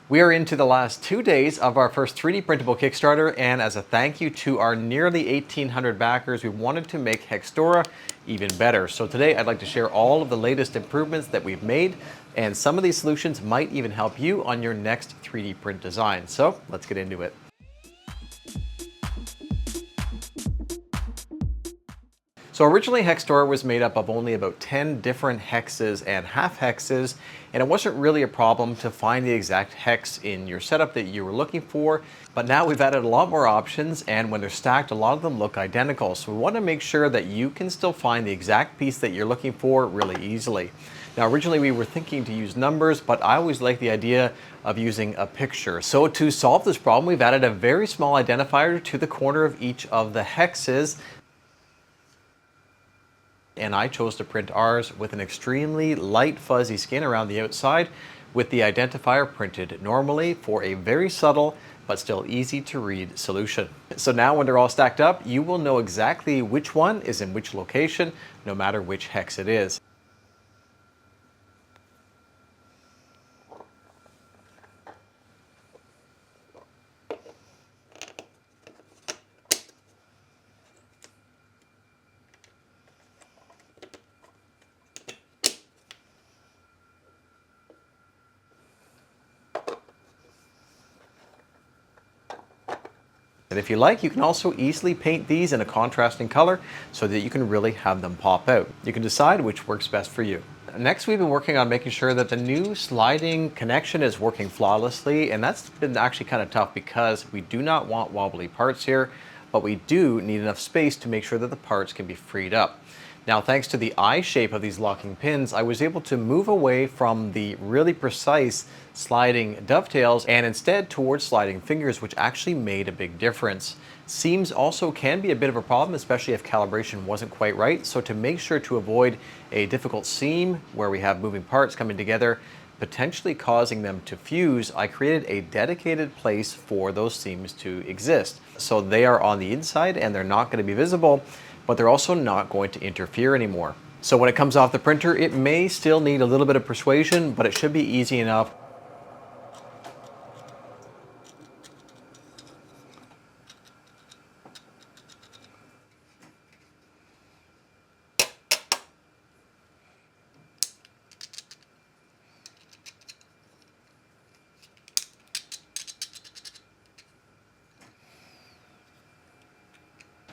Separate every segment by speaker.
Speaker 1: We are into the last 2 days of our first 3D printable Kickstarter, and as a thank you to our nearly 1,800 backers, we wanted to make HEXSTORA even better. So today I'd like to share all of the latest improvements that we've made, and some of these solutions might even help you on your next 3D print design. So let's get into it. So originally HEXSTORA was made up of only about 10 different hexes and half hexes, and it wasn't really a problem to find the exact hex in your setup that you were looking for. But now we've added a lot more options, and when they're stacked, a lot of them look identical. So we want to make sure that you can still find the exact piece that you're looking for really easily. Now originally we were thinking to use numbers, but I always like the idea of using a picture. So to solve this problem, we've added a very small identifier to the corner of each of the hexes. And I chose to print ours with an extremely light fuzzy skin around the outside with the identifier printed normally for a very subtle but still easy to read solution. So now when they're all stacked up, you will know exactly which one is in which location, no matter which hex it is. And if you like, you can also easily paint these in a contrasting color so that you can really have them pop out. You can decide which works best for you. Next, we've been working on making sure that the new sliding connection is working flawlessly, and that's been actually kind of tough because we do not want wobbly parts here, but we do need enough space to make sure that the parts can be freed up. Now, thanks to the eye shape of these locking pins, I was able to move away from the really precise sliding dovetails and instead towards sliding fingers, which actually made a big difference. Seams also can be a bit of a problem, especially if calibration wasn't quite right. So to make sure to avoid a difficult seam where we have moving parts coming together, potentially causing them to fuse, I created a dedicated place for those seams to exist. So they are on the inside and they're not going to be visible, but they're also not going to interfere anymore. So when it comes off the printer, it may still need a little bit of persuasion, but it should be easy enough.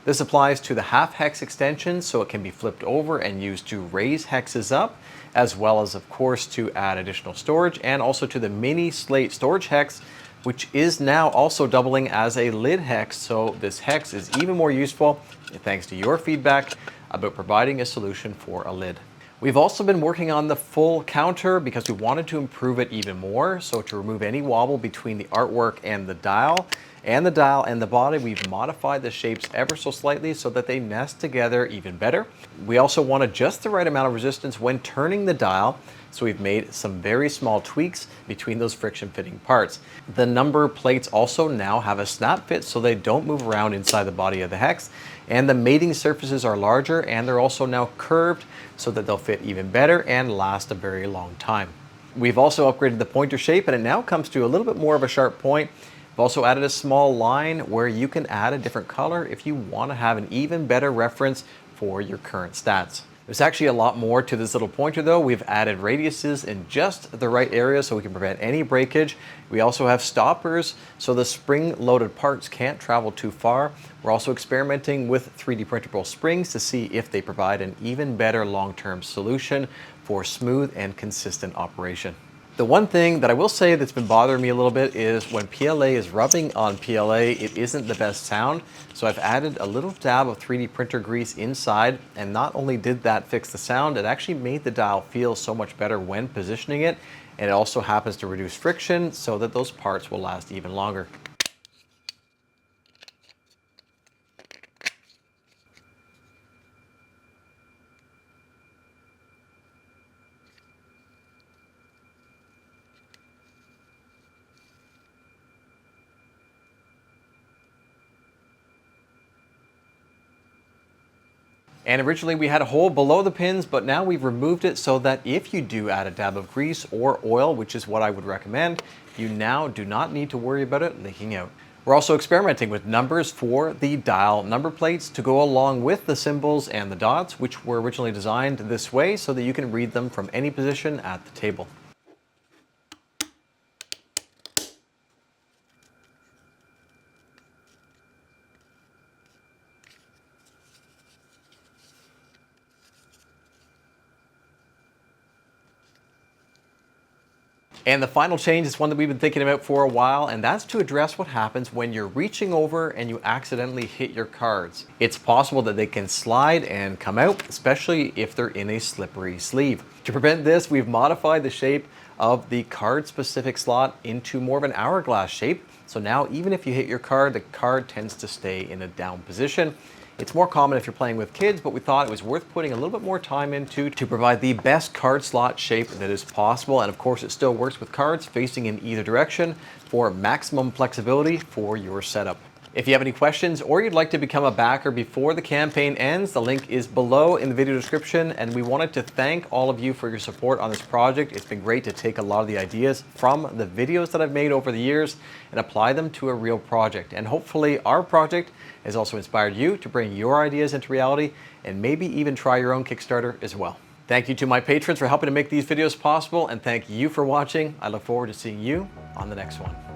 Speaker 1: This applies to the half hex extension, so it can be flipped over and used to raise hexes up, as well as of course to add additional storage, and also to the mini slate storage hex, which is now also doubling as a lid hex. So this hex is even more useful thanks to your feedback about providing a solution for a lid. We've also been working on the full counter because we wanted to improve it even more. So to remove any wobble between the artwork and the dial and the body, we've modified the shapes ever so slightly so that they nest together even better. We also wanted just the right amount of resistance when turning the dial, so we've made some very small tweaks between those friction fitting parts. The number plates also now have a snap fit so they don't move around inside the body of the hex, and the mating surfaces are larger and they're also now curved so that they'll fit even better and last a very long time. We've also upgraded the pointer shape and it now comes to a little bit more of a sharp point. We've also added a small line where you can add a different color if you want to have an even better reference for your current stats. There's actually a lot more to this little pointer though. We've added radiuses in just the right area so we can prevent any breakage. We also have stoppers so the spring-loaded parts can't travel too far. We're also experimenting with 3D printable springs to see if they provide an even better long-term solution for smooth and consistent operation. The one thing that I will say that's been bothering me a little bit is when PLA is rubbing on PLA, it isn't the best sound. So I've added a little dab of 3D printer grease inside, and not only did that fix the sound, it actually made the dial feel so much better when positioning it. And it also happens to reduce friction so that those parts will last even longer. And originally we had a hole below the pins, but now we've removed it so that if you do add a dab of grease or oil, which is what I would recommend, you now do not need to worry about it leaking out. We're also experimenting with numbers for the dial number plates to go along with the symbols and the dots, which were originally designed this way so that you can read them from any position at the table. And the final change is one that we've been thinking about for a while, and that's to address what happens when you're reaching over and you accidentally hit your cards. It's possible that they can slide and come out, especially if they're in a slippery sleeve. To prevent this, we've modified the shape of the card-specific slot into more of an hourglass shape. So now even if you hit your card, the card tends to stay in a down position. It's more common if you're playing with kids, but we thought it was worth putting a little bit more time into to provide the best card slot shape that is possible. And of course, it still works with cards facing in either direction for maximum flexibility for your setup. If you have any questions or you'd like to become a backer before the campaign ends, the link is below in the video description. And we wanted to thank all of you for your support on this project. It's been great to take a lot of the ideas from the videos that I've made over the years and apply them to a real project. And hopefully our project has also inspired you to bring your ideas into reality and maybe even try your own Kickstarter as well. Thank you to my patrons for helping to make these videos possible, and thank you for watching. I look forward to seeing you on the next one.